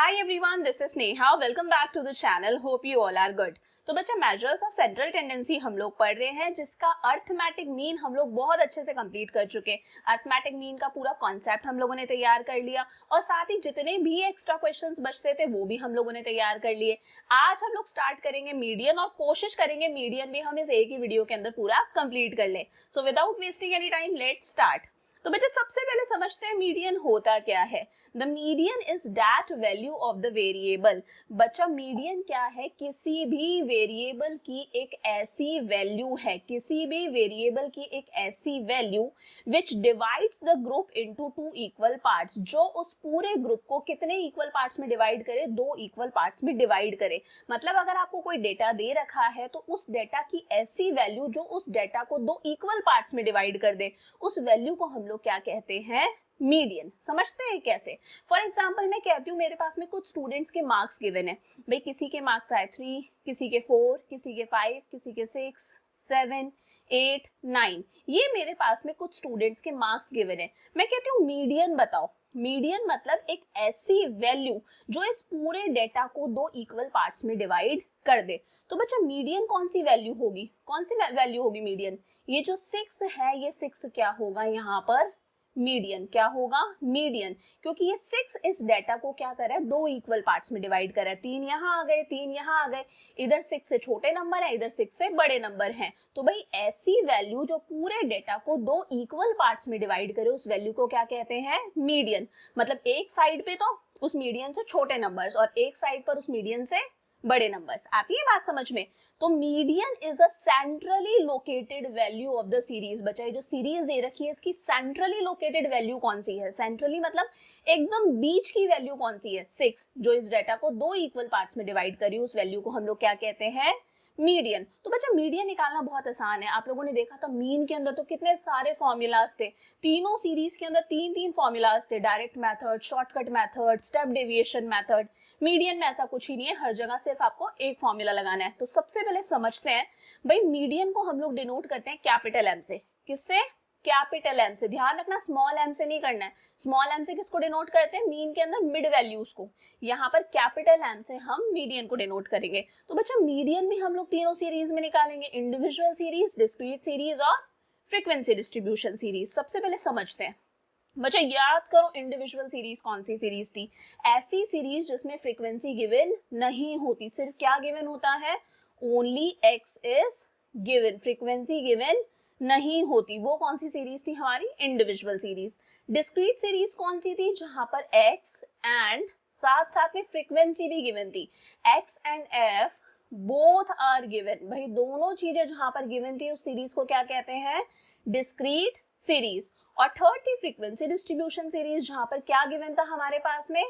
Hi everyone, this is Neha. Welcome back to the channel. Hope you all are good. तो बच्चा measures of central tendency हम लोग पढ़ रहे हैं, जिसका अर्थमेटिक मीन हम लोग बहुत अच्छे से कंप्लीट कर चुके। अर्थमेटिक मीन का पूरा कॉन्सेप्ट हम लोगों ने तैयार कर लिया और साथ ही जितने भी एक्स्ट्रा क्वेश्चंस बचते थे वो भी हम लोगों ने तैयार कर लिए। आज हम लोग स्टार्ट करेंगे मीडियन और कोशिश करेंगे मीडियन भी हम इस एक ही वीडियो के अंदर पूरा कंप्लीट कर ले। So without wasting any time let's start. तो बेटा सबसे पहले समझते हैं मीडियन होता क्या है। The median is that value of the variable. बच्चा मीडियन क्या है? किसी भी वेरिएबल की एक ऐसी वैल्यू है, किसी भी वेरिएबल की एक ऐसी value which divides the group into two equal parts, जो उस पूरे ग्रुप को कितने इक्वल पार्ट्स में डिवाइड करे? दो इक्वल पार्ट्स में डिवाइड करे। मतलब अगर आपको कोई डेटा दे रखा है तो उस डेटा की ऐसी वैल्यू जो उस डेटा को दो इक्वल पार्ट्स में डिवाइड कर दे, उस वैल्यू को हम लोग क्या कहते हैं? मीडियन। समझते हैं कैसे? फॉर एग्जाम्पल मैं कहती हूँ मेरे पास में कुछ स्टूडेंट्स के मार्क्स गिवन है। भाई किसी के मार्क्स आए 3, किसी के 4, किसी के 5, किसी के 6, 7, 8, 9। ये मेरे पास में कुछ स्टूडेंट्स के मार्क्स गिवन है। मैं कहती हूँ मीडियन बताओ। मीडियन मतलब एक ऐसी वैल्यू जो इस पूरे डेटा को दो इक्वल पार्ट्स में डिवाइड कर दे। तो बच्चा मीडियन कौन सी वैल्यू होगी? कौन सी वैल्यू होगी मीडियन? ये जो 6 है, ये 6 क्या होगा यहाँ पर? मीडियन। क्या होगा? मीडियन। क्योंकि ये 6 इस डेटा को क्या कर रहा है? दो इक्वल पार्ट्स में डिवाइड कर रहा है। 3 यहाँ आ गए, 3 यहाँ आ गए। इधर 6 से छोटे नंबर है, इधर 6 से बड़े नंबर हैं। तो भाई ऐसी वैल्यू जो पूरे डेटा को दो इक्वल पार्ट्स में डिवाइड करे, उस वैल्यू को क्या कहते हैं? मीडियन। मतलब एक साइड पे तो उस मीडियन से छोटे नंबर्स और एक साइड पर उस मीडियन से बड़े नंबर्स। आती है बात समझ में? तो median is a centrally located value of the series. बच्चा ये जो सीरीज दे रखी है इसकी सेंट्रली लोकेटेड वैल्यू कौन सी है? सेंट्रली मतलब एकदम बीच की वैल्यू कौन सी है? 6, जो इस डेटा को दो इक्वल पार्ट्स में डिवाइड करी, उस वैल्यू को हम लोग क्या कहते हैं? मीडियन। तो बच्चा मीडियन निकालना बहुत आसान है। आप लोगों ने देखा था मीन के अंदर तो कितने सारे फॉर्मूलाज थे। तीनों सीरीज के अंदर 3 फॉर्मूलाज थे, direct method, shortcut method, step deviation method. Median में ऐसा कुछ ही नहीं है, हर जगह सिर्फ आपको एक फॉर्मूला लगाना है। तो सबसे पहले समझते हैं भाई मीडियन को हम लोग डिनोट करते हैं कैपिटल एम से। किससे? कैपिटल एम से। ध्यान रखना स्मॉल एम से नहीं करना है। स्मॉल एम से किसको डिनोट करते हैं? मीन के अंदर मिड वैल्यूज को। यहाँ पर कैपिटल एम से हम मीडियन को डिनोट करेंगे। तो बच्चा मीडियन भी हम लोग तीनों सीरीज में निकालेंगे, इंडिविजुअल सीरीज, डिस्क्रीट सीरीज और फ्रीक्वेंसी डिस्ट्रीब्यूशन सीरीज। सबसे पहले समझते हैं। बच्चा याद करो इंडिविजुअल सीरीज कौन सी सीरीज थी? ऐसी सीरीज जिसमें फ्रीक्वेंसी गिवन नहीं होती, सिर्फ क्या गिवन होता है? Only x is given, frequency given नहीं होती। वो कौन सी सीरीज थी? हमारी इंडिविजुअल सीरीज। डिस्क्रीट सीरीज कौन सी थी? जहां पर एक्स एंड साथ साथ में फ्रीक्वेंसी भी गिवन थी। X and F both are given. भाई दोनों चीजें जहां पर गिवन थी उस सीरीज को क्या कहते हैं? Discrete series. और थर्ड थी फ्रीक्वेंसी डिस्ट्रीब्यूशन सीरीज, जहां पर क्या गिवन था हमारे पास में?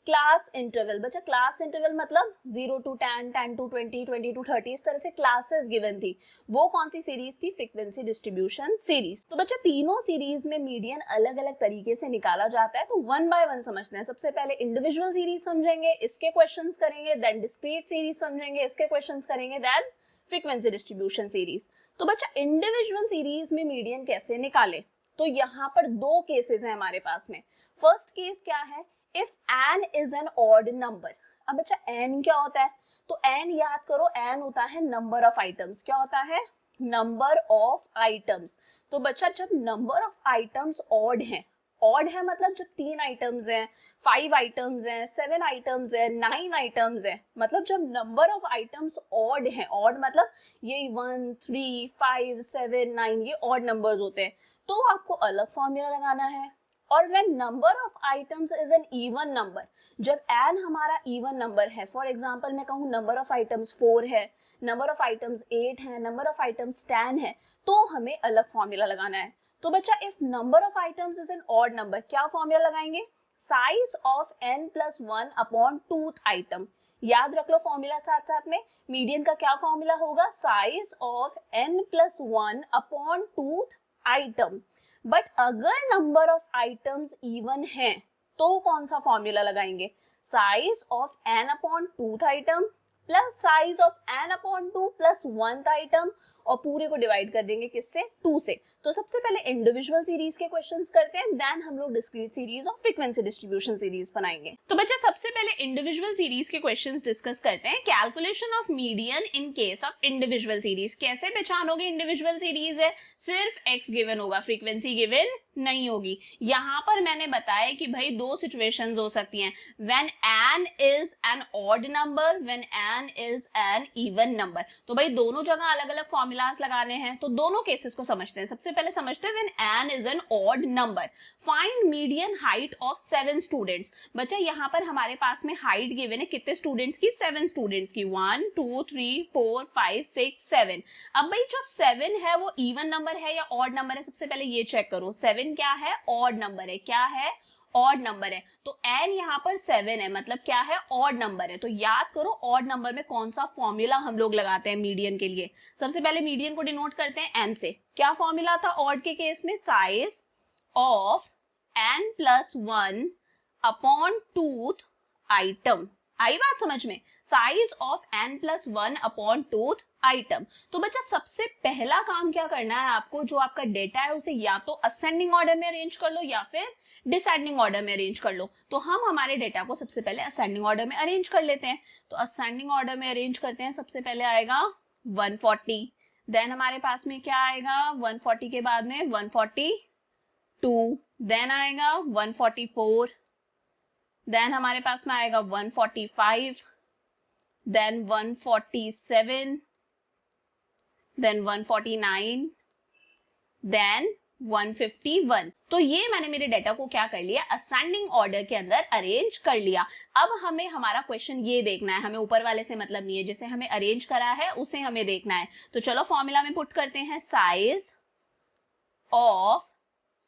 Class interval. बच्चा क्लास इंटरवल मतलब 0 to 10, 10 to 20, 20 to 30, इस तरह से क्लासेस गिवन थी। वो कौन सी सीरीज थी? Frequency distribution series. तो बच्चा तीनों सीरीज में मीडियन अलग अलग तरीके से निकाला जाता है। तो वन बाय वन समझते हैं। सबसे पहले इंडिविजुअल सीरीज समझेंगे, इसके क्वेश्चंस करेंगे, देन डिस्क्रीट सीरीज समझेंगे, इसके क्वेश्चंस करेंगे, देन फ्रीक्वेंसी डिस्ट्रीब्यूशन सीरीज। तो बच्चा इंडिविजुअल सीरीज में मीडियन कैसे निकाले? तो यहाँ पर दो केसेस हैं हमारे पास में। फर्स्ट केस क्या है? If n is an odd number. अब बच्चा n क्या होता है? तो n याद करो, n होता है नंबर ऑफ आइटम्स। क्या होता है? Number of items. तो बच्चा जब नंबर ऑफ आइटम्स ऑड है, ऑड है मतलब जब 3 आइटम्स हैं, 5 आइटम्स हैं, 7 आइटम्स हैं, 9 आइटम्स हैं, मतलब जब नंबर ऑफ आइटम्स ऑड है, ऑड मतलब ये 1, 3, 5, 7, 9 ये ऑड नंबर्स होते हैं, तो आपको अलग फॉर्मूला लगाना है। और when number of items is an even number, जब n हमारा इवन नंबर है, फॉर एग्जांपल मैं कहूँ नंबर ऑफ आइटम्स 4 है, नंबर ऑफ आइटम्स 8 है, नंबर ऑफ आइटम्स 10 है, तो हमें अलग फॉर्मूला लगाना है। तो बच्चा if number of items is an odd number, क्या फॉर्मूला लगाएंगे? Size of n plus 1 upon tooth item. याद रख लो फॉर्मूला साथ साथ में। मीडियन का क्या फॉर्मूला होगा? Size of n plus 1 upon tooth item. But अगर नंबर ऑफ आइटम्स इवन है तो कौन सा फॉर्मूला लगाएंगे? Size of n upon tooth item plus size of n upon 2 plus 1th item, और पूरे को डिवाइड कर देंगे किससे, 2 से। तो सबसे पहले इंडिविजुअल सीरीज के क्वेश्चंस करते हैं, देन हम लोग डिस्क्रीट सीरीज और फ्रीक्वेंसी डिस्ट्रीब्यूशन सीरीज बनाएंगे। तो बच्चे सबसे पहले इंडिविजुअल सीरीज के क्वेश्चंस डिस्कस करते हैं। Calculation of median in case of individual series. कैसे पहचानोगे इंडिविजुअल सीरीज है, सिर्फ x गिवन होगा, फ्रीक्वेंसी गिवन नहीं होगी। यहां पर मैंने बताया कि भाई दो सिचुएशंस हो सकती हैं, when n is an odd number, when n is N even number. तो भाई दोनों जगह अलग अलग फॉर्मूलाज लगाने हैं, तो दोनों केसेस को समझते हैं। सबसे पहले समझते हैं when n is an odd number. Find median height of 7 students. बच्चा यहाँ पर हमारे पास में हाइट गिवन है कितने स्टूडेंट्स की, 7 स्टूडेंट्स की, 1 2 3 4 5 6 7। अब भाई जो 7 है वो इवन नंबर है या ऑड नंबर है, सबसे पहले ये चेक करो। 7 क्या है, ऑड नंबर है। क्या है, ऑड नंबर है। तो n यहाँ पर 7 है, मतलब क्या है, ऑड नंबर है। तो याद करो ऑड नंबर में कौन सा फॉर्मूला हम लोग लगाते हैं मीडियन के लिए। सबसे पहले मीडियन को डिनोट करते हैं n से। क्या फॉर्मूला था ऑड के केस में, size of n plus 1 upon 2th item. आई बात समझ में, size of n plus 1 upon 2th item. तो बच्चा सबसे पहला काम क्या करना है आपको, जो आपका डेटा है उसे या तो असेंडिंग ऑर्डर में अरेंज कर लो या फिर डिसेंडिंग ऑर्डर में अरेंज कर लो। तो हम हमारे डेटा को सबसे पहले असेंडिंग ऑर्डर में अरेंज कर लेते हैं। तो असेंडिंग ऑर्डर में अरेंज करते हैं, सबसे पहले आएगा 140, देन हमारे पास में क्या आएगा, 140 के बाद में 142, देन आएगा 144, देन हमारे पास में आएगा 145, देन 147, देन 149, देन 151। तो ये मैंने मेरे डेटा को क्या कर लिया, असेंडिंग ऑर्डर के अंदर अरेंज कर लिया। अब हमें हमारा क्वेश्चन ये देखना है, हमें ऊपर वाले से मतलब नहीं है, जैसे हमें अरेंज करा है उसे हमें देखना है। तो चलो फॉर्मूला में पुट करते हैं, size of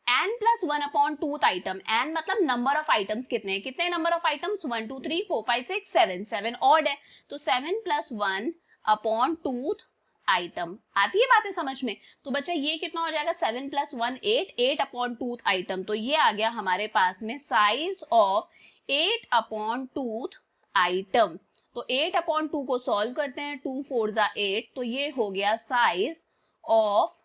n plus 1 upon 2th item. n मतलब नंबर ऑफ आइटम्स कितने हैं, कितने नंबर ऑफ आइटम्स, 1 2 3 4 5 6 7, 7 ऑड है। तो 7 प्लस 1 अपॉन 2th आइटम। आती है बातें समझ में। तो बच्चा ये कितना हो जाएगा, 7 प्लस 1 8, 8 अपॉन 2th आइटम। तो ये आ गया हमारे पास में size of 8 upon 2th item. तो 8 अपॉन 2 को सॉल्व करते हैं, 2 4 जा 8, तो ये हो गया size of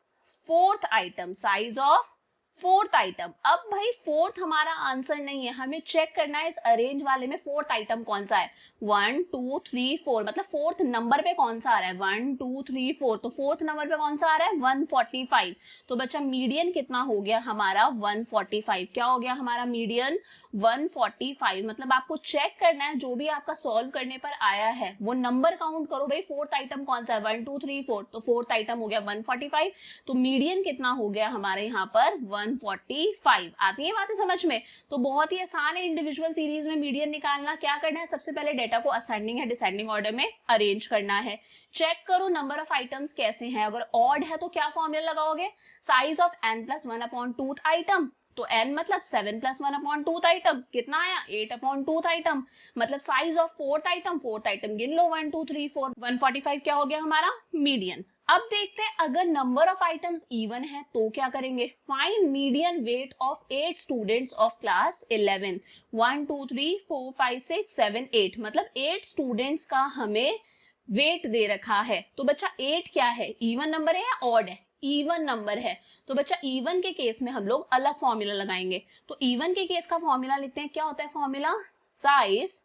4th item, size of 4th item. अब भाई 4th हमारा आंसर नहीं है, हमें चेक करना है इस अरेंज वाले में 4th आइटम कौन सा है, 1 2 3 4, मतलब 4th नंबर पे कौन सा आ रहा है, 1 2 3 4। तो 4th नंबर पे कौन सा आ रहा है, 145। तो बच्चा मीडियन कितना हो गया हमारा, 145। क्या हो गया हमारा मीडियन, 145। मतलब आपको चेक करना है जो भी आपका सॉल्व करने पर आया है वो नंबर काउंट करो भाई, 4th आइटम कौन सा है, 1 2 3 4। तो 4th आइटम हो गया 145। तो मीडियन कितना हो गया हमारे यहाँ पर, 145। आती है बातें समझ में। तो बहुत ही आसान है इंडिविजुअल सीरीज में मीडियन निकालना। क्या करना है, सबसे पहले डेटा को असेंडिंग या डिसेंडिंग ऑर्डर में अरेंज करना है। चेक करो नंबर ऑफ आइटम्स कैसे हैं, अगर ऑड है तो क्या फॉर्मूला लगाओगे, size of n plus 1 upon 2th item. तो n मतलब 7 प्लस 1 अपॉन 2th आइटम, कितना आया, 8 अपॉन 2th आइटम। मतलब size of 4th item, 4th item गिन लो, 1 2 3 4, 145 क्या हो गया हमारा मीडियन। अब देखते हैं अगर नंबर ऑफ आइटम्स इवन है तो क्या करेंगे, find median weight of 8 students of class 11। 1 2 3 4 5 6 7 8, मतलब 8 स्टूडेंट्स का हमें वेट दे रखा है। तो बच्चा 8 क्या है, इवन नंबर है या ऑड है, इवन नंबर है। तो बच्चा इवन के केस में हम लोग अलग फॉर्मूला लगाएंगे। तो इवन के केस का फॉर्मूला लिखते हैं, क्या होता है formula, size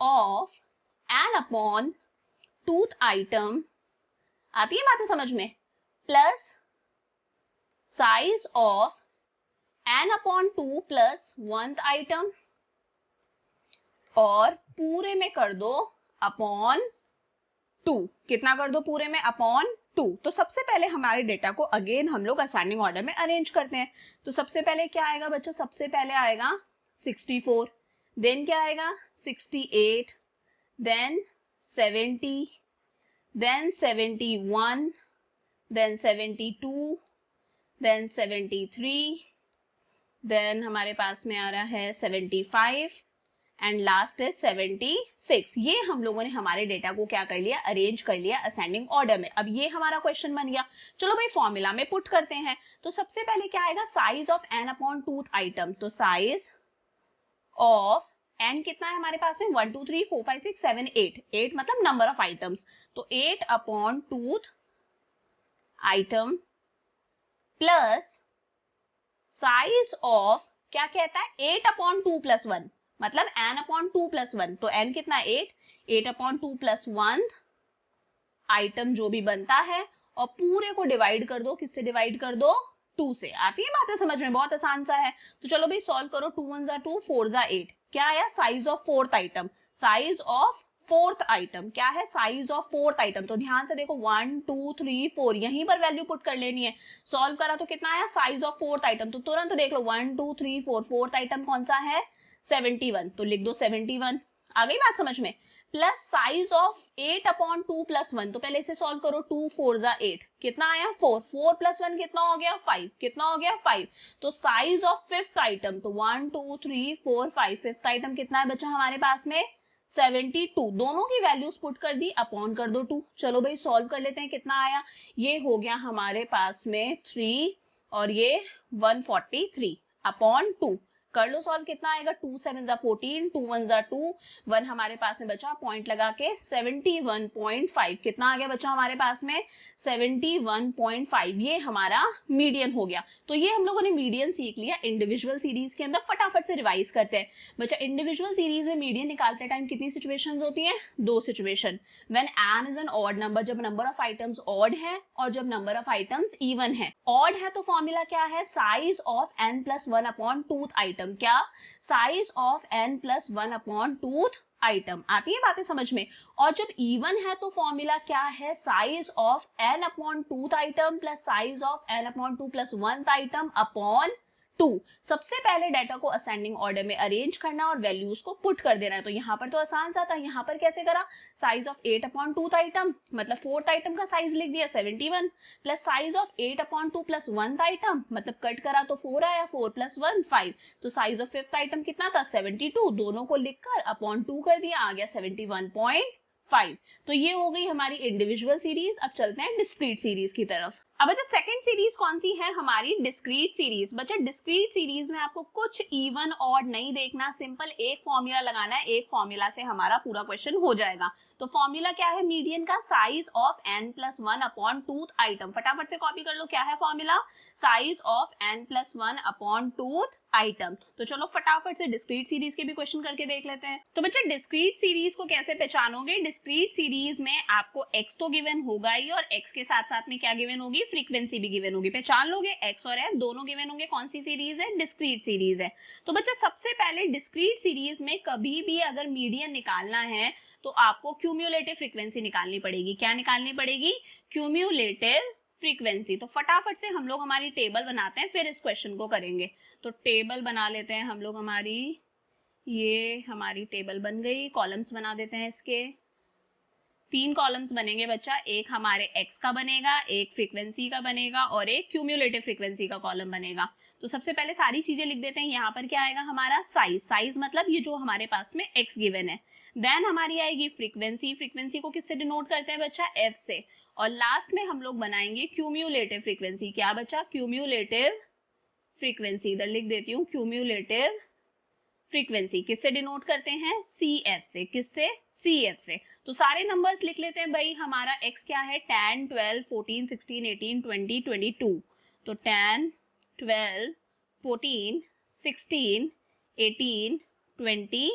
of n upon 2th item, आती है बातें समझ में, plus size of n upon 2 plus 1th item, और पूरे में कर दो अपॉन 2। कितना कर दो पूरे में, अपॉन 2। तो सबसे पहले हमारे डेटा को अगेन हम लोग असेंडिंग ऑर्डर में अरेंज करते हैं। तो सबसे पहले क्या आएगा बच्चों, सबसे पहले आएगा 64, देन क्या आएगा 68, then 70, then 71, then 72, then 73, then हमारे पास में आ रहा है 75 एंड लास्ट है 76। ये हम लोगों ने हमारे डेटा को क्या कर लिया, अरेंज कर लिया असेंडिंग ऑर्डर में। अब ये हमारा क्वेश्चन बन गया। चलो भाई फॉर्मूला में पुट करते हैं। तो सबसे पहले क्या आएगा, size of n upon 2th item. तो साइज ऑफ एन कितना है हमारे पास में 1 2 3 4 5 6 7 8, 8 मतलब नंबर ऑफ आइटम्स, तो 8 upon tooth item plus size of, क्या कहता है 8 अपॉन 2 प्लस 1, मतलब n अपॉन 2 प्लस 1, तो n कितना 8, 8 अपॉन 2 प्लस 1 आइटम जो भी बनता है, और पूरे को डिवाइड कर दो, किससे डिवाइड कर दो 2 से। आती है बातें समझ में, बहुत आसान सा है। तो चलो भाई सॉल्व करो, 2 1 जा 2 4 जा 8, क्या आया size of fourth item, size of fourth item क्या है, साइज ऑफ फोर्थ आइटम। तो ध्यान से देखो 1 2 3 4 यहीं पर वैल्यू पुट कर लेनी है। सॉल्व करा तो कितना आया साइज ऑफ फोर्थ आइटम, तो तुरंत देख लो 1 2 3 4, फोर्थ आइटम कौन सा है 71, तो लिख दो 71। आ गई बात समझ में। Plus size of 8 upon 2 plus 1, तो पहले इसे सॉल्व करो, 2 4 जा 8, कितना आया 4, 4 प्लस 1 कितना हो गया 5, कितना हो गया 5। तो साइज ऑफ फिफ्थ आइटम, तो 1 2 3 4 5, फिफ्थ आइटम कितना है बच्चा हमारे पास में 72, दोनों की वैल्यूज पुट कर दी, अपॉन कर दो 2। चलो भाई सॉल्व कर लेते हैं, कितना आया, ये हो गया हमारे पास में 3 और ये 143 अपॉन 2, कर लो सॉल्व, कितना आएगा 2 7 जा 14, 2 1 जा 2, 1 हमारे पास में बचा, पॉइंट लगा के 71.5, कितना आ गया बच्चा हमारे पास में 71.5, ये हमारा मीडियन हो गया। तो ये हम लोगों ने मीडियन सीख लिया। इंडिविजुअल सीरीज के अंदर फटाफट से रिवाइज करते हैं बच्चा। इंडिविजुअल सीरीज में मीडियन निकालते टाइम कितनी सिचुएशंस होती हैं, 2 situation. When n is an odd number, जब नंबर ऑफ आइटम्स ऑड है और जब नंबर ऑफ आइटम्स इवन है। ऑड है तो फॉर्मूला क्या है, size of n plus 1 upon tooth item, क्या size of n plus 1 upon tooth item. आती है बातें समझ में। और जब इवन है तो फॉर्मूला क्या है, size of n upon tooth item plus size of n upon 2 plus 1 item upon 2। सबसे पहले डाटा को असेंडिंग ऑर्डर में अरेंज करना और वैल्यूज को पुट कर देना है। तो यहाँ पर तो आसान सा था, यहाँ पर कैसे करा, साइज ऑफ 8 अपॉन 2 आइटम, मतलब फोर्थ आइटम का साइज लिख दिया 71, plus size of 8 upon 2 plus 1 item, मतलब कट करा तो 4 आया, 4 प्लस 1 5, तो साइज ऑफ फिफ्थ आइटम कितना था 72, दोनों को लिखकर अपॉन 2 कर दिया, आ गया 71.5। तो ये हो गई हमारी इंडिविजुअल सीरीज। अब चलते हैं डिस्क्रीट सीरीज की तरफ। अब बच्चा सेकंड सीरीज कौन सी है, हमारी डिस्क्रीट सीरीज। बच्चा डिस्क्रीट सीरीज में आपको कुछ इवन ऑड नहीं देखना, सिंपल एक फॉर्मूला लगाना है, एक फॉर्मूला से हमारा पूरा क्वेश्चन हो जाएगा। तो फॉर्मूला क्या है, मीडियन का size of n plus 1 upon tooth item. फटाफट से कॉपी कर लो, क्या है formula, size of n plus 1 upon tooth item. तो चलो फटाफट से डिस्क्रीट सीरीज के भी क्वेश्चन करके देख लेते हैं। तो बच्चा डिस्क्रीट सीरीज को कैसे पहचानोगे, डिस्क्रीट सीरीज में आपको x तो गिवन होगा ही, और x के साथ साथ में क्या गिवन होगी, फ्रीक्वेंसी भी गिवन होगी। पहचान लोगे, x और f दोनों गिवन होंगे। कौन सी सीरीज है, डिस्क्रीट सीरीज है। तो बच्चा सबसे पहले डिस्क्रीट सीरीज में कभी भी अगर मीडियन निकालना है तो आपको क्यूम्युलेटिव फ्रीक्वेंसी निकालनी पड़ेगी। क्या निकालनी पड़ेगी, क्यूम्युलेटिव फ्रीक्वेंसी। तो फटाफट से हम लोग हमारी टेबल बनाते हैं, फिर इस क्वेश्चन को करेंगे। तो टेबल बना लेते हैं हम लोग हमारी, ये हमारी टेबल बन गई। कॉलम्स बना देते हैं, इसके 3 कॉलम्स बनेंगे बच्चा, एक हमारे x का बनेगा, एक फ्रीक्वेंसी का बनेगा और एक क्यूम्युलेटिव फ्रीक्वेंसी का कॉलम बनेगा। तो सबसे पहले सारी चीजें लिख देते हैं। यहाँ पर क्या आएगा हमारा साइज, साइज मतलब ये जो हमारे पास में x गिवन है। देन हमारी आएगी फ्रीक्वेंसी, फ्रीक्वेंसी को किससे डिनोट करते हैं बच्चा, f से। और लास्ट में हम लोग बनाएंगे क्यूम्युलेटिव फ्रीक्वेंसी। क्या बच्चा, क्यूम्युलेटिव फ्रीक्वेंसी, इधर लिख देती हूँ क्यूम्युलेटिव फ्रीक्वेंसी किससे डिनोट करते हैं, CF से। किससे, CF से। तो सारे नंबर्स लिख लेते हैं भाई। हमारा x क्या है, 10 12 14 16 18 20 22। तो 10 12 14 16 18 20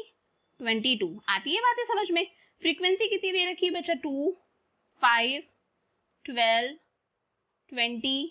22। आती है बातें समझ में। फ्रीक्वेंसी कितनी दे रखी है बच्चा, 2 5 12 20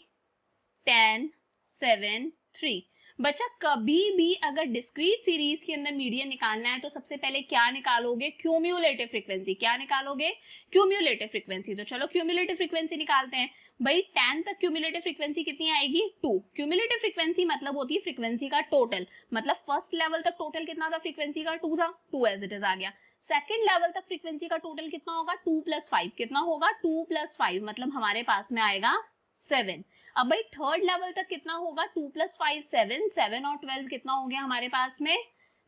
10 7 3। बच्चा कभी भी अगर डिस्क्रीट सीरीज के अंदर मीडियन निकालना है तो सबसे पहले क्या निकालोगे, क्यूम्युलेटिव फ्रीक्वेंसी। क्या निकालोगे, क्यूम्युलेटिव फ्रीक्वेंसी। तो चलो क्यूम्युलेटिव फ्रीक्वेंसी निकालते हैं भाई। 10 तक क्यूम्युलेटिव फ्रीक्वेंसी कितनी आएगी, 2। क्यूम्युलेटिव फ्रीक्वेंसी मतलब होती है फ्रीक्वेंसी का टोटल, मतलब फर्स्ट लेवल तक टोटल कितना था फ्रीक्वेंसी का, 2 था, 2 एज इट इज आ गया। सेकंड लेवल तक फ्रीक्वेंसी का टोटल कितना होगा, 2 प्लस 5, कितना होगा 2 प्लस 5, मतलब हमारे पास में आएगा 7। अब भाई थर्ड लेवल तक कितना होगा, 2 प्लस 5 7, 7 और 12 कितना हो गया हमारे पास में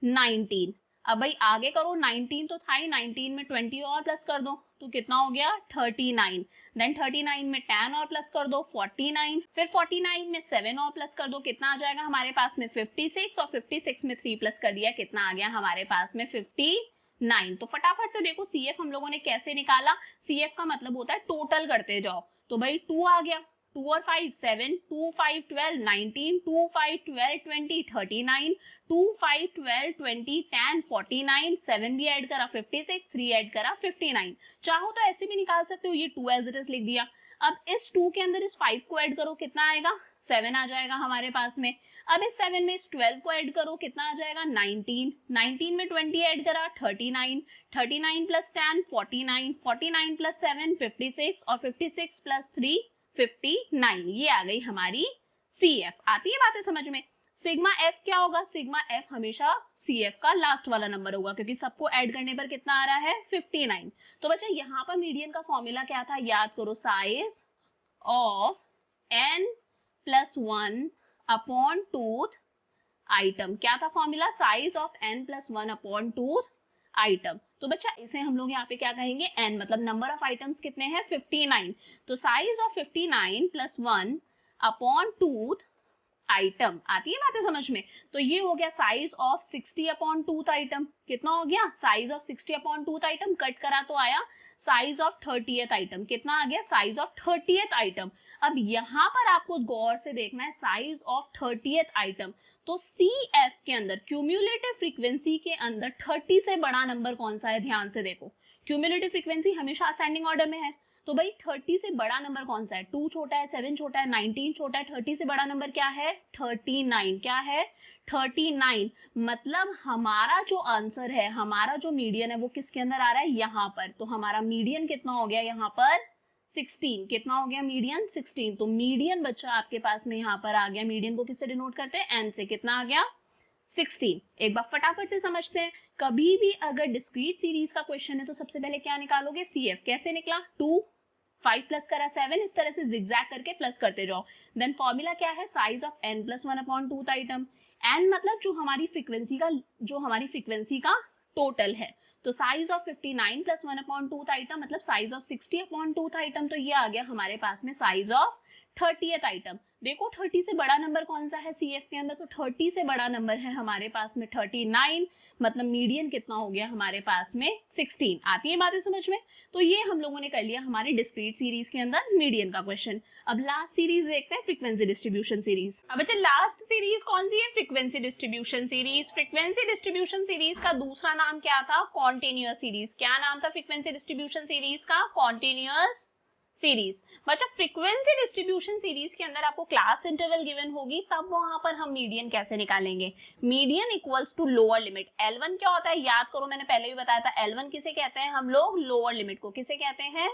19। अब भाई आगे करो, 19 तो था ही, 19 में 20 और प्लस कर दो तो कितना हो गया 39, देन 39 में 10 और प्लस कर दो 49, फिर 49 में 7 और प्लस कर दो, कितना आ जाएगा हमारे पास में 56, और 56 में 3 प्लस कर दिया, कितना आ गया हमारे पास में 59। तो फटाफट से देखो CF हम लोगों ने कैसे निकाला, CF का मतलब होता है टोटल करते जाओ, तो भाई 2 आ गया, 2 और 5 7, 2 5 12 19, 2 5 12 20 39, 2 5 12 20 10 49, 7 भी ऐड करा 56, 3 ऐड करा 59। चाहो तो ऐसे भी निकाल सकते हो, ये 2 एज इट इज लिख दिया। अब इस 2 के अंदर इस 5 को ऐड करो, कितना आएगा 7 आ जाएगा हमारे पास में। अब इस 7 में इस 12 को ऐड करो, कितना आ जाएगा 19, 19 में 20 ऐड करा 39, 39 प्लस 10 49, 49 प्लस 7 56, और 56 प्लस 3 59। ये आ गई हमारी CF। आती है बातें समझ में। सिग्मा F क्या होगा, सिग्मा F हमेशा CF का लास्ट वाला नंबर होगा, क्योंकि सबको ऐड करने पर कितना आ रहा है 59। तो बच्चा यहाँ पर मीडियन का फॉर्मूला क्या था, याद करो, size of n plus 1 upon tooth item. क्या था formula, size of n plus 1 upon tooth item. तो बच्चा इसे हम लोग यहाँ पे क्या कहेंगे, n मतलब नंबर ऑफ आइटम्स कितने हैं 59, तो size of 59 plus 1 upon tooth item. आती है बातें समझ में। तो ये हो गया size of 60 upon tooth item, कितना हो गया size of 60 upon tooth item, cut करा तो आया साइज ऑफ 30th आइटम, कितना आ गया साइज ऑफ 30th आइटम। अब यहाँ पर आपको गौर से देखना है साइज ऑफ 30th आइटम, तो CF के अंदर क्यूम्युलेटिव फ्रीक्वेंसी के अंदर 30 से बड़ा नंबर कौन सा है, ध्यान से देखो, क्यूम्युलेटिव फ्रीक्वेंसी हमेशा असेंडिंग ऑर्डर में है, तो भाई 30 से बड़ा नंबर कौन सा है, 2 छोटा है, 7 छोटा है, 19 छोटा है, 30 से बड़ा नंबर क्या है 39, क्या है 39। मतलब हमारा जो आंसर है, हमारा जो मीडियन है वो किसके अंदर आ रहा है यहाँ पर, तो हमारा मीडियन कितना हो गया यहाँ पर 16, कितना हो गया मीडियन 16। तो मीडियन बच्चा आपके पास में यहाँ पर आ गया, मीडियन को किससे डिनोट करते हैं m से, कितना आ गया 16। एक बार फटाफट से समझते हैं, कभी भी अगर डिस्क्रीट सीरीज का क्वेश्चन है तो सबसे पहले क्या निकालोगे CF, कैसे निकला 2 5 प्लस करा 7, इस तरह से जिगजैग करके प्लस करते जाओ। देन फॉर्मूला क्या है, size of n plus 1 upon tooth item, n मतलब जो हमारी फ्रीक्वेंसी का टोटल है, तो size of 59 plus 1 upon tooth item मतलब size of 60 upon tooth item, तो ये आ गया हमारे पास में साइज ऑफ 30th आइटम। देखो 30 से बड़ा नंबर कौन सा है CF के अंदर, तो 30 से बड़ा नंबर है हमारे पास में 39, मतलब मीडियन कितना हो गया हमारे पास में 16। आती है बातें समझ में। तो ये हम लोगों ने कर लिया हमारे डिस्क्रीट सीरीज के अंदर मीडियन का क्वेश्चन। अब लास्ट सीरीज देखते हैं, फ्रीक्वेंसी डिस्ट्रीब्यूशन सीरीज। अब बच्चे लास्ट सीरीज कौन सी है, frequency distribution series. Frequency distribution series का दूसरा नाम क्या था, कॉन्टिन्यूअस सीरीज। क्या नाम था फ्रीक्वेंसी डिस्ट्रीब्यूशन सीरीज का, कॉन्टिन्यूअस सीरीज। बच्चा फ्रीक्वेंसी डिस्ट्रीब्यूशन सीरीज के अंदर आपको क्लास इंटरवल गिवन होगी, तब वहां पर हम मीडियन कैसे निकालेंगे, median equals to lower limit. L1 क्या होता है, याद करो मैंने पहले भी बताया था, L1 किसे कहते हैं हम लोग, लोअर लिमिट को किसे कहते हैं,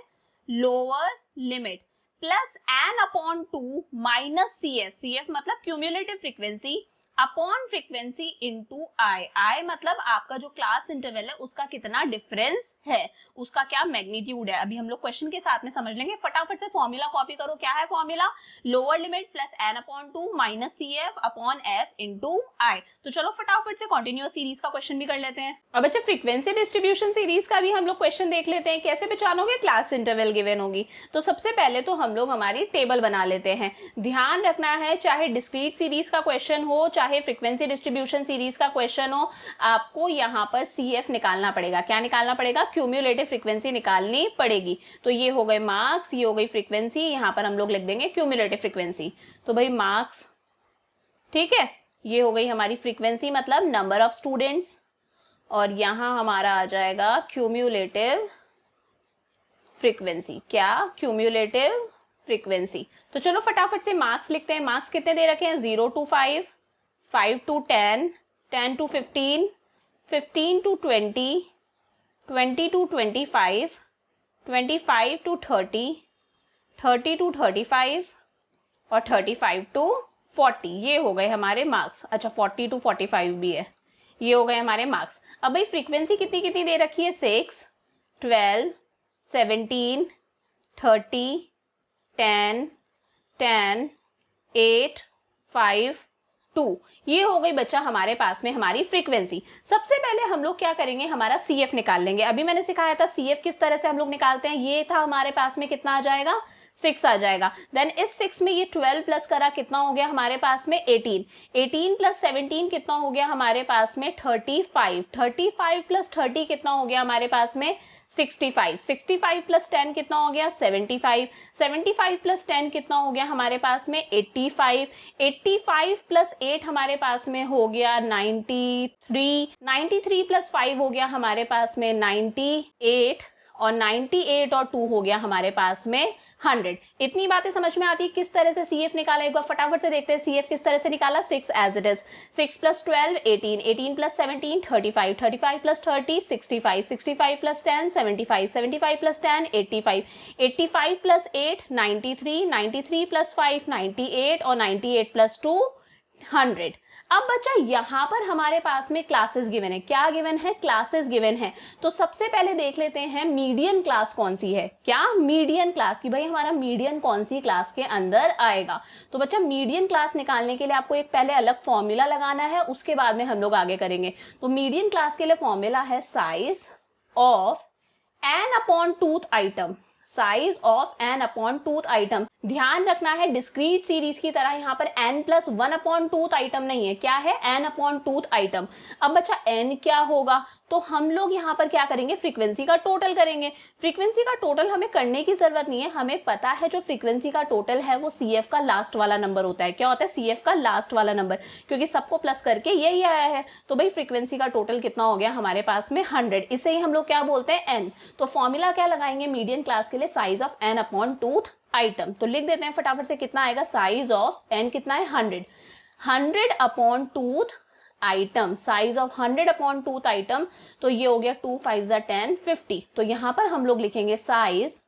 lower limit, plus n upon 2 minus CF, CF मतलब cumulative frequency, upon frequency into I मतलब आपका जो क्लास इंटरवल है उसका कितना डिफरेंस है, उसका क्या मैग्नीट्यूड है। अभी हम लोग क्वेश्चन के साथ में समझ लेंगे, फटाफट से फॉर्मूला कॉपी करो। क्या है formula, lower limit plus n upon 2 minus CF upon f into I. तो चलो फटाफट से कॉन्टिन्यूअस सीरीज का क्वेश्चन भी कर लेते हैं। अब बच्चे फ्रीक्वेंसी डिस्ट्रीब्यूशन सीरीज का भी हम लोग क्वेश्चन देख लेते हैं, कैसे पहचानोगे, क्लास इंटरवल गिवन होगी। तो सबसे पहले तो हम लोग हमारी टेबल बना लेते हैं। ध्यान रखना है, चाहे डिस्क्रीट सीरीज का क्वेश्चन हो, चाहे फ्रीक्वेंसी डिस्ट्रीब्यूशन सीरीज का क्वेश्चन हो, आपको यहाँ पर CF निकालना पड़ेगा। क्या निकालना पड़ेगा, क्यूम्युलेटिव फ्रीक्वेंसी निकालनी पड़ेगी। तो ये हो गए मार्क्स, ये हो गई फ्रीक्वेंसी, यहाँ पर हम लोग लिख देंगे क्यूम्युलेटिव फ्रीक्वेंसी। तो भाई मार्क्स, ठीक है, ये हो गई हमारी फ्रीक्वेंसी मतलब नंबर ऑफ स्टूडेंट्स, और यहाँ हमारा आ जाएगा क्यूम्युलेटिव फ्रीक्वेंसी। क्या, क्यूम्युलेटिव फ्रीक्वेंसी। तो चलो फटाफट से मार्क्स लिखते हैं। मार्क्स कितने दे रखे हैं, 0 to 5, 5 to 10, 10 to 15, 15 to 20, 20 to 25, 25 to 30, 30 to 35 और 35 to 40। ये हो गए हमारे मार्क्स। अच्छा 40 to 45 भी है, ये हो गए हमारे मार्क्स। अब भाई फ्रीक्वेंसी कितनी कितनी दे रखी है, 6, 12, 17, 30, 10, 10, 8, 5 2। ये हो गई बच्चा हमारे पास में हमारी फ्रीक्वेंसी। सबसे पहले हम लोग क्या करेंगे, हमारा CF निकाल लेंगे। अभी मैंने सिखाया था CF किस तरह से हम लोग निकालते हैं। ये था हमारे पास में कितना आ जाएगा, 6 आ जाएगा। देन इस 6 में ये 12 प्लस करा कितना हो गया हमारे पास में 18। 18 प्लस 17 कितना हो गया हमारे पास में 35। 35 प्लस 30 कितना हो गया हमारे पास में 65। 65 प्लस 10 कितना हो गया 75। 75 प्लस 10 कितना हो गया हमारे पास में 85। 85 प्लस 8 हमारे पास में हो गया 93। 93 प्लस 5 हो गया हमारे पास में 98। और 98 और 2 हो गया हमारे पास में 100। इतनी बातें समझ में आती है किस तरह से CF निकाला। एक बार फटाफट से देखते हैं CF किस तरह से निकाला। 6 as it is, 6 plus 12 18, 18 plus 17 35, 35 plus 30 65, 65 plus 10 75, 75 plus 10 85, 85 plus 8 93, 93 plus 5 98 और 98 प्लस 2 100। अब बच्चा यहां पर हमारे पास में क्लासेस गिवन है। क्या गिवन है, क्लासेस गिवन है। तो सबसे पहले देख लेते हैं मीडियन क्लास कौन सी है। क्या, मीडियन क्लास की, भाई हमारा मीडियन कौन सी क्लास के अंदर आएगा। तो बच्चा मीडियन क्लास निकालने के लिए आपको एक पहले अलग फॉर्मूला लगाना है, उसके बाद में हम लोग आगे करेंगे। तो मीडियन क्लास के लिए फॉर्मूला है size of N upon tooth item. Size of N upon tooth item. ध्यान रखना है डिस्क्रीट सीरीज की तरह यहाँ पर n plus 1 upon tooth item नहीं है, क्या है, n अपॉन टूथ आइटम। अब बच्चा n क्या होगा, तो हम लोग यहाँ पर क्या करेंगे, फ्रीक्वेंसी का टोटल करेंगे। फ्रीक्वेंसी का टोटल हमें करने की जरूरत नहीं है, हमें पता है जो फ्रीक्वेंसी का टोटल है वो CF का लास्ट वाला नंबर होता है। क्या होता है, CF का लास्ट वाला नंबर, क्योंकि सबको प्लस करके यही आया है। तो भाई फ्रीक्वेंसी का टोटल कितना हो गया हमारे पास में 100। इसे ही हम लोग क्या बोलते हैं, n। तो फॉर्मूला क्या लगाएंगे मीडियन क्लास के लिए, size of n upon tooth item. तो लिख देते हैं फटाफट से, कितना आएगा, साइज ऑफ n कितना है 100। 100 upon tooth item, size of 100 upon tooth item. तो ये हो गया 2 5 10 50। तो यहां पर हम लोग लिखेंगे साइज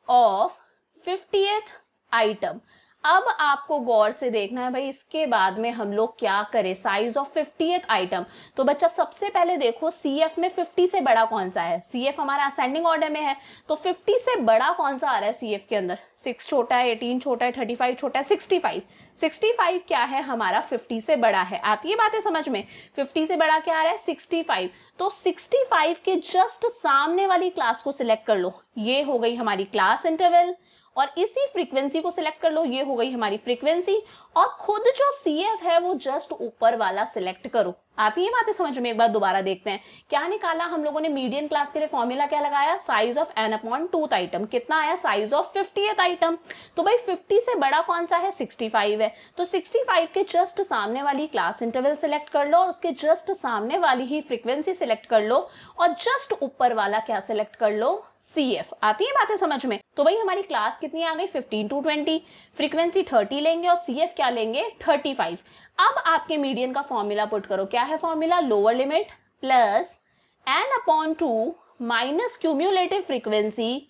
ऑफ 50th आइटम। अब आपको गौर से देखना है भाई, इसके बाद में हम लोग क्या करें, साइज ऑफ 50th आइटम। तो बच्चा सबसे पहले देखो CF में 50 से बड़ा कौन सा है। CF हमारा असेंडिंग ऑर्डर में है, तो 50 से बड़ा कौन सा आ रहा है CF के अंदर। 6 छोटा है, 18 छोटा है, 35 छोटा है, 65। 65 क्या है हमारा, 50 से बड़ा है। आती है बातें समझ में, 50 से बड़ा क्या आ रहा है 65। तो 65 के जस्ट सामने वाली क्लास को सिलेक्ट कर लो, ये हो गई हमारी क्लास इंटरवल। और इसी फ्रीक्वेंसी को सिलेक्ट कर लो, ये हो गई हमारी फ्रीक्वेंसी। और खुद जो CF है वो जस्ट ऊपर वाला सिलेक्ट करो। आती है बातें समझ में, एक बार दोबारा देखते हैं क्या निकाला हम लोगों ने। मीडियन क्लास के लिए फॉर्मूला क्या लगाया, size of n upon tooth item. कितना आया, साइज ऑफ 50th आइटम। तो भाई 50 से बड़ा कौन सा है, 65 है। तो 65 के जस्ट सामने वाली क्लास इंटरवल सिलेक्ट कर लो, और उसके जस्ट सामने वाली ही फ्रीक्वेंसी सिलेक्ट कर लो, और जस्ट ऊपर वाला क्या सिलेक्ट कर लो, CF। आती है बातें समझ में। तो भाई हमारी क्लास कितनी आ गई, 15 to 20। फ्रीक्वेंसी 30 लेंगे और CF क्या लेंगे, 35। अब आपके मीडियन का फॉर्मूला पुट करो। क्या है formula, lower limit plus n upon 2 minus cumulative frequency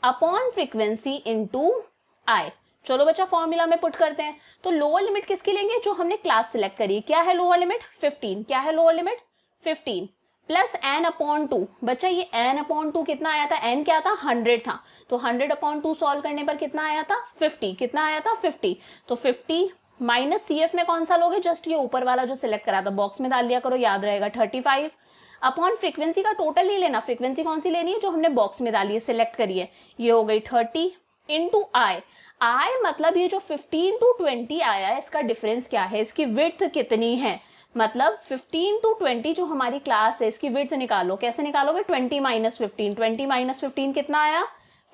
upon frequency into i। चलो बच्चा फॉर्मूला में पुट करते हैं। तो लोअर लिमिट किसकी लेंगे, जो हमने क्लास सिलेक्ट करी। क्या है लोअर लिमिट, 15। क्या है lower limit, 15 plus n upon 2। बच्चा ये n अपॉन 2 कितना आया था, n क्या था, 100 था। तो 100 अपॉन 2 सॉल्व करने पर कितना आया था, 50। कितना आया था, 50। तो 50 माइनस CF में कौन सा लोगे, जस्ट ये ऊपर वाला जो सिलेक्ट करा था, बॉक्स में डाल दिया करो, याद रहेगा 35। अपॉन फ्रीक्वेंसी का टोटल नहीं लेना, फ्रीक्वेंसी कौन सी लेनी है, जो हमने बॉक्स में डाली है, सिलेक्ट करी है, ये हो गई 30 इंटू आई। आई मतलब ये जो 15 to 20 आया है, इसका डिफरेंस क्या है, इसकी विड्थ कितनी है। मतलब 15 to 20 जो हमारी क्लास है, इसकी विड्थ निकालो। कैसे निकालोगे, 20 माइनस 15। 20 माइनस 15 कितना आया,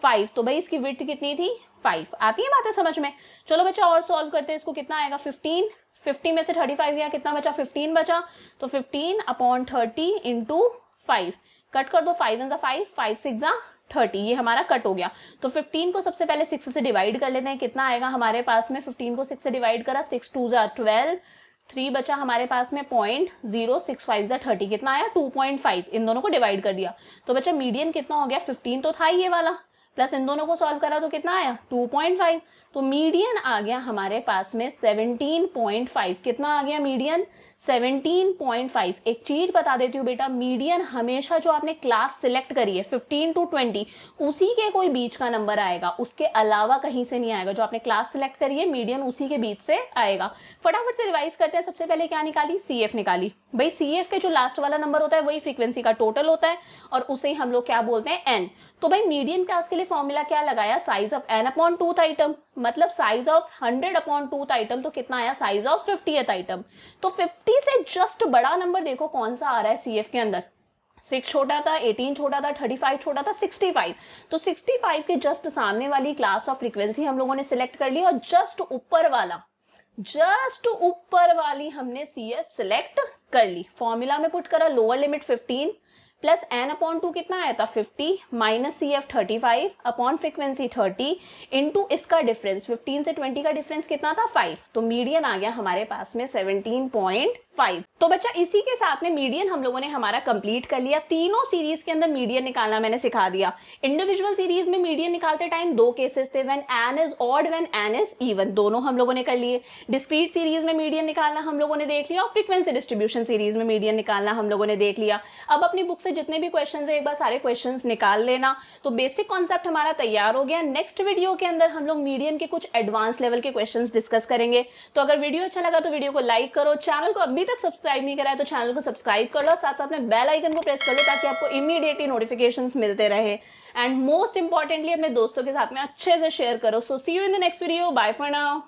5। तो भाई इसकी विड्थ कितनी थी, 5। आती है बातें समझ में। चलो बच्चा और सॉल्व करते हैं, इसको कितना आएगा, 15। 50 में से 35 गया, कितना बचा, 15 बचा। तो 15 अपॉन 30 इंटू 5। कट कर दो, 5 × 5, 5 × 6 30। ये हमारा कट हो गया। तो 15 को सबसे पहले 6 से डिवाइड कर लेते हैं। कितना आएगा हमारे पास में, 15 को 6 से डिवाइड करा, 6 2 12, 3 बचा हमारे पास में 0.065 30। कितना आया, 2.5। इन दोनों को डिवाइड कर दिया। तो बच्चा मीडियन कितना हो गया, 15 तो था ये वाला, प्लस इन दोनों को सॉल्व करा तो कितना आया 2.5। तो मीडियन आ गया हमारे पास में 17.5। कितना आ गया मीडियन 17.5। एक चीज बता देती हूँ बेटा, मीडियन हमेशा जो आपने क्लास सिलेक्ट करी है 15 to 20 उसी के कोई बीच का नंबर आएगा, उसके अलावा कहीं से नहीं आएगा। जो आपने क्लास सिलेक्ट करी है मीडियन उसी के बीच से आएगा। फटाफट से रिवाइज करते हैं। सबसे पहले क्या निकाली, CF निकाली। भाई CF के जो लास्ट वाला नंबर होता है वही फ्रीक्वेंसी का टोटल होता है और उसे ही हम लोग क्या बोलते हैं n। तो भाई मीडियन क्लास के लिए फॉर्मूला क्या लगाया, size of n upon 2th item, मतलब size of 100 upon 2th item. तो कितना आया साइज ऑफ 50th आइटम। तो 50 से जस्ट बड़ा नंबर देखो कौन सा आ रहा है CF के अंदर, 6 छोटा था, 18 छोटा था, 35 छोटा था, 65। तो 65 के जस्ट सामने वाली क्लास ऑफ फ्रीक्वेंसी हम लोगों ने सिलेक्ट कर ली और जस्ट ऊपर वाली हमने CF सिलेक्ट कर ली। फॉर्मूला में पुट करा, lower limit 15 plus n upon 2 कितना आया था 50 minus CF 35 upon frequency 30 into इसका डिफरेंस 15 से 20 का डिफरेंस कितना था 5। तो मीडियन आ गया हमारे पास में 17.5। तो बच्चा इसी के साथ में मीडियन हम लोगों ने हमारा कंप्लीट कर लिया। तीनों सीरीज के अंदर मीडियन निकालना मैंने सिखा दिया। इंडिविजुअल सीरीज में मीडियन निकालते टाइम 2 केसेस थे, when n is odd, when n is even, दोनों हम लोगों ने कर लिए। डिस्क्रीट सीरीज में मीडियन निकालना हम लोगों ने देख लिया और फ्रीक्वेंसी डिस्ट्रीब्यूशन सीरीज में मीडियन निकालना हम लोगों ने देख लिया। अब अपनी बुक से जितने भी क्वेश्चंस है एक बार सारे क्वेश्चंस निकाल लेना। तो बेसिक कॉन्सेप्ट हमारा तैयार हो गया। नेक्स्ट वीडियो के अंदर हम लोग मीडियन के कुछ एडवांस लेवल के क्वेश्चंस डिस्कस करेंगे। तो अगर वीडियो अच्छा लगा तो वीडियो को लाइक करो, चैनल को अभी तक सब्सक्राइब नहीं करा है तो चैनल को सब्सक्राइब कर लो, साथ साथ में बेल आइकन को प्रेस कर लो ताकि आपको इमीडिएटली नोटिफिकेशंस मिलते रहे। एंड मोस्ट इंपॉर्टेंटली अपने दोस्तों के साथ में अच्छे से शेयर करो। So see you in the next video, bye for now.